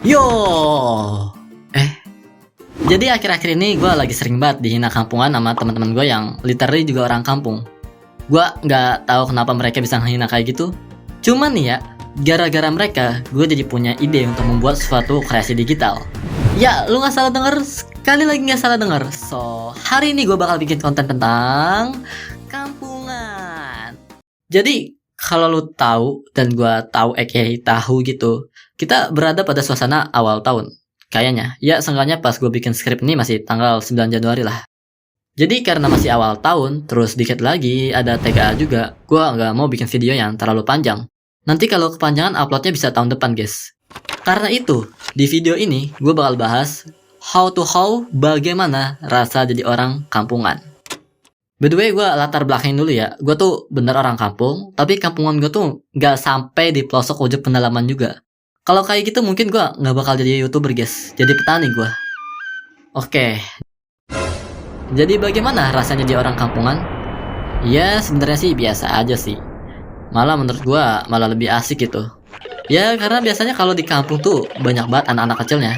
Yo, eh, jadi akhir-akhir ini gue lagi sering banget dihina kampungan sama teman-teman gue yang literally juga orang kampung. Gue nggak tahu kenapa mereka bisa menghina kayak gitu. Cuman nih ya, gara-gara mereka, gue jadi punya ide untuk membuat suatu kreasi digital. Ya, lu nggak salah denger, sekali lagi nggak salah denger. So, hari ini gue bakal bikin konten tentang kampungan. Jadi, kalau lu tahu dan gue tahu tahu gitu, kita berada pada suasana awal tahun. Kayaknya, ya seenggaknya pas gue bikin skrip ini masih tanggal 9 Januari lah. Jadi karena masih awal tahun, terus dikit lagi ada TGA juga, gue nggak mau bikin video yang terlalu panjang. Nanti kalau kepanjangan uploadnya bisa tahun depan guys. Karena itu, di video ini gue bakal bahas how bagaimana rasa jadi orang kampungan. By the way, gue latar belakang dulu ya. Gue tuh bener orang kampung, tapi kampungan gue tuh nggak sampai di pelosok ujung pedalaman juga. Kalau kayak gitu mungkin gue nggak bakal jadi YouTuber guys, jadi petani gue. Oke. Jadi bagaimana rasanya jadi orang kampungan? Ya sebenarnya sih biasa aja sih. Malah menurut gue malah lebih asik gitu. Ya karena biasanya kalau di kampung tuh banyak banget anak-anak kecilnya.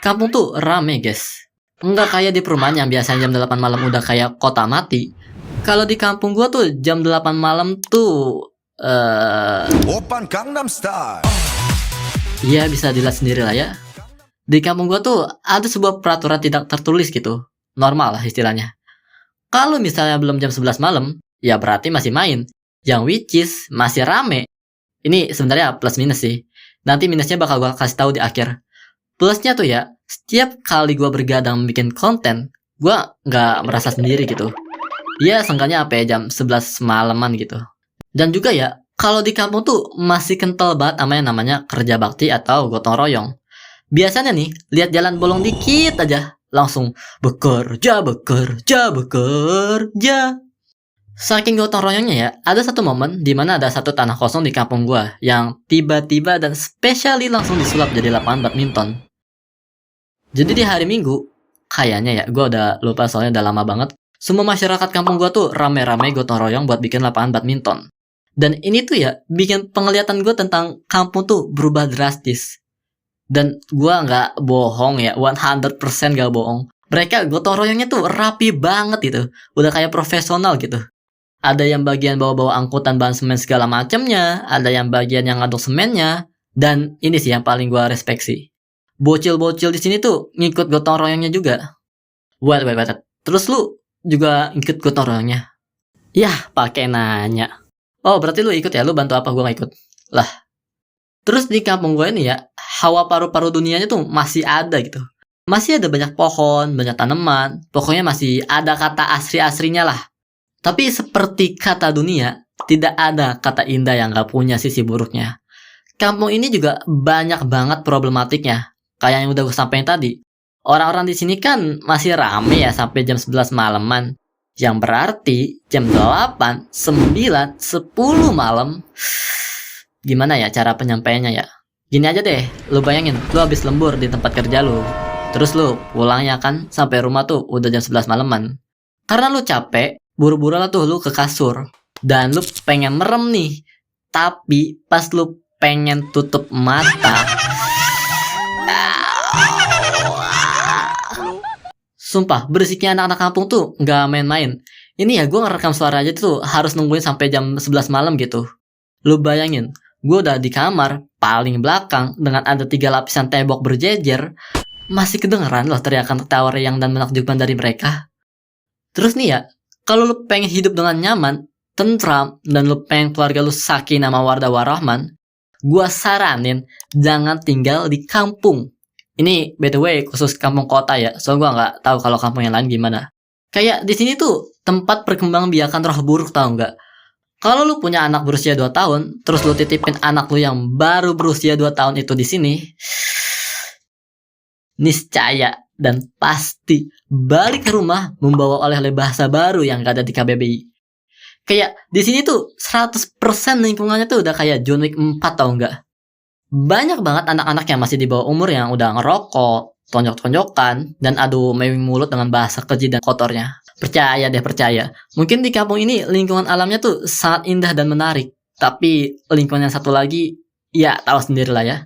Kampung tuh rame guys. Enggak kayak di perumahan yang biasanya jam 8 malam udah kayak kota mati. Kalau di kampung gua tuh jam 8 malam tuh Open Gangnam Style. iya bisa dilihat sendiri lah ya. Di kampung gua tuh ada sebuah peraturan tidak tertulis gitu. Normal lah istilahnya. Kalau misalnya belum jam 11 malam, ya berarti masih main. Yang which is masih rame. Ini sebenarnya plus minus sih. Nanti minusnya bakal gua kasih tahu di akhir. Plusnya tuh ya, setiap kali gue bergadang bikin konten, gue nggak merasa sendiri gitu. Ya, seenggaknya apa ya, jam 11 malaman gitu. Dan juga ya, kalau di kampung tuh masih kental banget sama yang namanya kerja bakti atau gotong royong. Biasanya nih, lihat jalan bolong dikit aja, langsung bekerja. Saking gotong royongnya ya, ada satu momen di mana ada satu tanah kosong di kampung gue yang tiba-tiba dan spesiali langsung disulap jadi lapangan badminton. Jadi di hari Minggu, kayaknya ya, gue udah lupa soalnya udah lama banget. Semua masyarakat kampung gue tuh rame-rame gotong royong buat bikin lapangan badminton. Dan ini tuh ya, bikin penglihatan gue tentang kampung tuh berubah drastis. Dan gue nggak bohong ya, 100% gak bohong. Mereka gotong royongnya tuh rapi banget gitu. Udah kayak profesional gitu. Ada yang bagian bawa-bawa angkutan bahan semen segala macamnya. Ada yang bagian yang ngaduk semennya. Dan ini sih yang paling gue respect sih. Bocil-bocil di sini tuh ngikut gotong royongnya juga. Wait. Terus lu juga ikut gotong royongnya? Yah, pakai nanya. Oh, berarti lu ikut ya? Lu bantu apa? Gua gak ikut. Lah. Terus di kampung gue ini ya, hawa paru-paru dunianya tuh masih ada gitu. Masih ada banyak pohon, banyak tanaman. Pokoknya masih ada kata asri-asrinya lah. Tapi seperti kata dunia, tidak ada kata indah yang gak punya sisi buruknya. Kampung ini juga banyak banget problematiknya. Kayak yang udah gue sampaikan tadi, orang-orang di sini kan masih rame ya sampai jam 11 malaman. Yang berarti jam 8, 9, 10 malam. Gimana ya cara penyampaiannya ya? Gini aja deh, lu bayangin, lu habis lembur di tempat kerja lu. Terus lu pulangnya kan sampai rumah tuh udah jam 11 malaman. Karena lu capek, buru-buru lah tuh lu ke kasur. Dan lu pengen merem nih. Tapi pas lu pengen tutup mata, sumpah, berisiknya anak-anak kampung tuh nggak main-main. Ini ya, gue ngerekam suara aja tuh harus nungguin sampai jam 11 malam gitu. Lu bayangin, gue udah di kamar paling belakang dengan ada 3 lapisan tembok berjejer. Masih kedengeran loh teriakan ketawa riang dan menakjubkan dari mereka. Terus nih ya, kalau lu pengen hidup dengan nyaman, tentram, dan lu pengen keluarga lu sakinah mawaddah warahman, gue saranin jangan tinggal di kampung. Ini by the way khusus kampung kota ya, soalnya gue nggak tahu kalau kampung yang lain gimana. Kayak di sini tuh tempat perkembangbiakan roh buruk, tau nggak? Kalau lu punya anak berusia 2 tahun, terus lu titipin anak lu yang baru berusia 2 tahun itu di sini, niscaya dan pasti balik ke rumah membawa oleh-oleh bahasa baru yang gak ada di KBBI. Kayak di sini tuh 100% lingkungannya tuh udah kayak John Wick 4, tau nggak? Banyak banget anak-anak yang masih di bawah umur yang udah ngerokok, tonjok-tonjokan, dan adu mewing mulut dengan bahasa keji dan kotornya. Percaya deh, percaya. Mungkin di kampung ini lingkungan alamnya tuh sangat indah dan menarik. Tapi lingkungan yang satu lagi, ya tahu sendiri lah ya.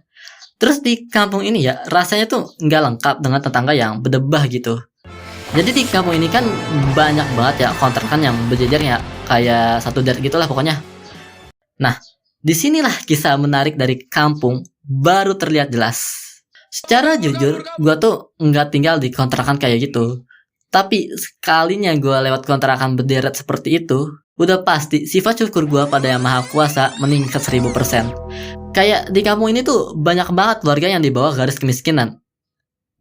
Terus di kampung ini ya, rasanya tuh nggak lengkap dengan tetangga yang berdebah gitu. Jadi di kampung ini kan banyak banget ya kontrakan yang berjejer ya, kayak satu der gitulah pokoknya. Nah, disinilah kisah menarik dari kampung baru terlihat jelas. Secara jujur, gua tuh nggak tinggal di kontrakan kayak gitu. Tapi sekalinya gua lewat kontrakan berderet seperti itu, udah pasti sifat syukur gua pada Yang Maha Kuasa meningkat 1000%. Kayak di kampung ini tuh banyak banget keluarga yang di bawah garis kemiskinan.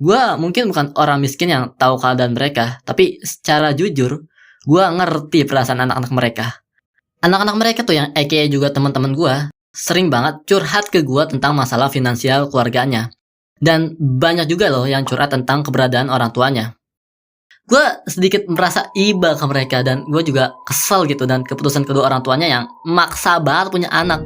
Gua mungkin bukan orang miskin yang tahu keadaan mereka, tapi secara jujur, gua ngerti perasaan anak-anak mereka. Anak-anak mereka tuh yang aka juga teman-teman gua, sering banget curhat ke gua tentang masalah finansial keluarganya. Dan banyak juga loh yang curhat tentang keberadaan orang tuanya. Gue sedikit merasa iba ke mereka dan gue juga kesel gitu dan keputusan kedua orang tuanya yang maksa banget punya anak.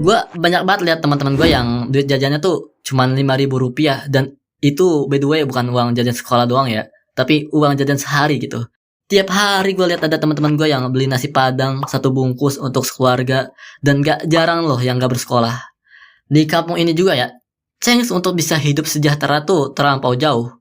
Gue banyak banget lihat teman-teman gue yang duit jajannya tuh cuman 5.000 rupiah dan itu by the way bukan uang jajan sekolah doang ya, tapi uang jajan sehari gitu. Tiap hari gue lihat ada teman-teman gue yang beli nasi padang 1 bungkus untuk sekeluarga dan gak jarang loh yang gak bersekolah. Di kampung ini juga ya, chance untuk bisa hidup sejahtera tuh terlampau jauh.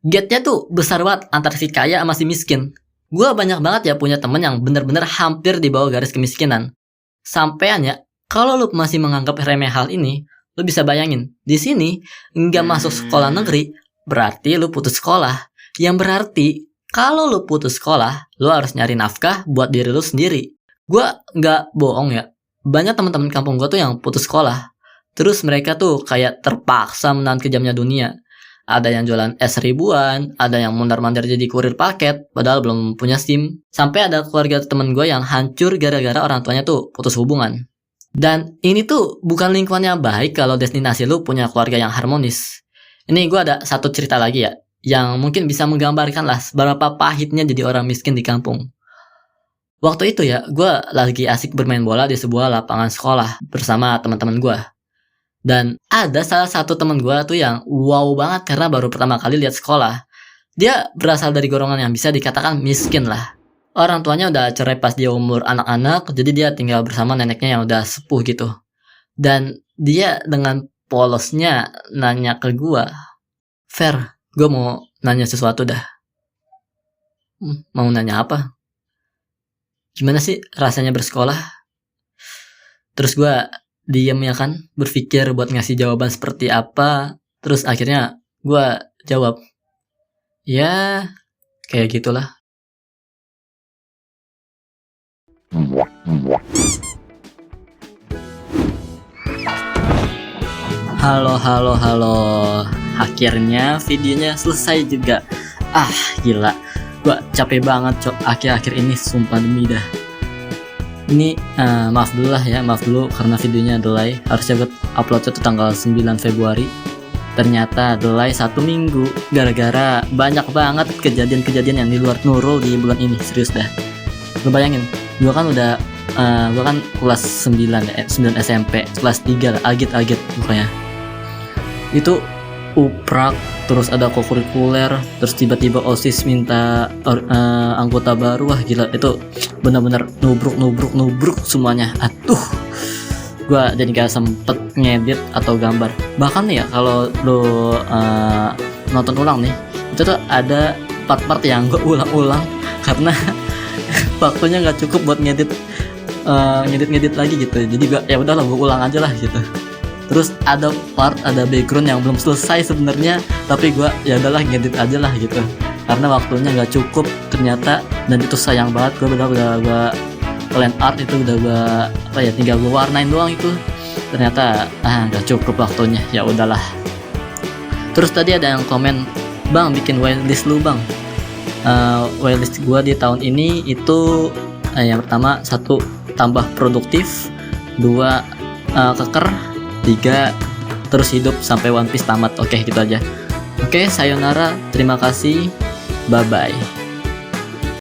Gapnya tuh besar banget antara si kaya sama si miskin. Gue banyak banget ya punya temen yang bener-bener hampir di bawah garis kemiskinan. Sampean ya, kalau lu masih menganggap remeh hal ini, lu bisa bayangin, di sini nggak masuk sekolah negeri, berarti lu putus sekolah. Yang berarti, kalau lu putus sekolah, lu harus nyari nafkah buat diri lu sendiri. Gue nggak bohong ya, banyak teman-teman kampung gue tuh yang putus sekolah. Terus mereka tuh kayak terpaksa menahan kejamnya dunia. Ada yang jualan es ribuan, ada yang mondar-mandir jadi kurir paket, padahal belum punya SIM. Sampai ada keluarga temen gue yang hancur gara-gara orang tuanya tuh putus hubungan. Dan ini tuh bukan lingkungan yang baik kalau destinasi lu punya keluarga yang harmonis. Ini gue ada satu cerita lagi ya, yang mungkin bisa menggambarkan lah seberapa pahitnya jadi orang miskin di kampung. Waktu itu ya, gue lagi asik bermain bola di sebuah lapangan sekolah bersama teman-teman gue. Dan ada salah satu teman gue tuh yang wow banget karena baru pertama kali lihat sekolah. Dia berasal dari golongan yang bisa dikatakan miskin lah. Orang tuanya udah cerai pas dia umur anak-anak, jadi dia tinggal bersama neneknya yang udah sepuh gitu. Dan dia dengan polosnya nanya ke gue, "Fer, gue mau nanya sesuatu dah." Mau nanya apa? Gimana sih rasanya bersekolah? Terus gue diem ya kan, berpikir buat ngasih jawaban seperti apa. Terus akhirnya gue jawab, ya kayak gitulah. Halo. Akhirnya videonya selesai juga. Gila, gue capek banget cok akhir-akhir ini, sumpah demi dah. Ini maaf dulu karena videonya delay. Harusnya gue uploadnya tuh tanggal 9 Februari. Ternyata delay 1 minggu gara-gara banyak banget kejadian-kejadian yang di luar nurul di bulan ini. Serius dah. Gue bayangin, gue kan kelas 9 SMP, kelas 3 lah, agit pokoknya. Itu uprak, terus ada kokurikuler, terus tiba-tiba OSIS minta anggota baru. Wah gila, itu benar-benar nubruk semuanya. Gua jadi gak sempet ngedit atau gambar. Bahkan nih ya, kalau lo nonton ulang nih, itu tuh ada part-part yang gue ulang-ulang karena waktunya nggak cukup buat ngedit lagi gitu. Jadi gua ya udahlah, gue ulang aja lah gitu. Terus ada background yang belum selesai sebenarnya, tapi gue ya udahlah ngedit aja lah gitu karena waktunya nggak cukup ternyata. Dan itu sayang banget, gue land art itu udah gue tinggal gue warnain doang itu, ternyata nggak cukup waktunya. Ya udahlah. Terus tadi ada yang komen, "Bang, bikin wishlist lu bang." Wishlist gue di tahun ini itu yang pertama, 1, tambah produktif, 2, keker, 3, terus hidup sampai One Piece tamat. Oke, gitu aja. Oke, sayonara, terima kasih, bye bye.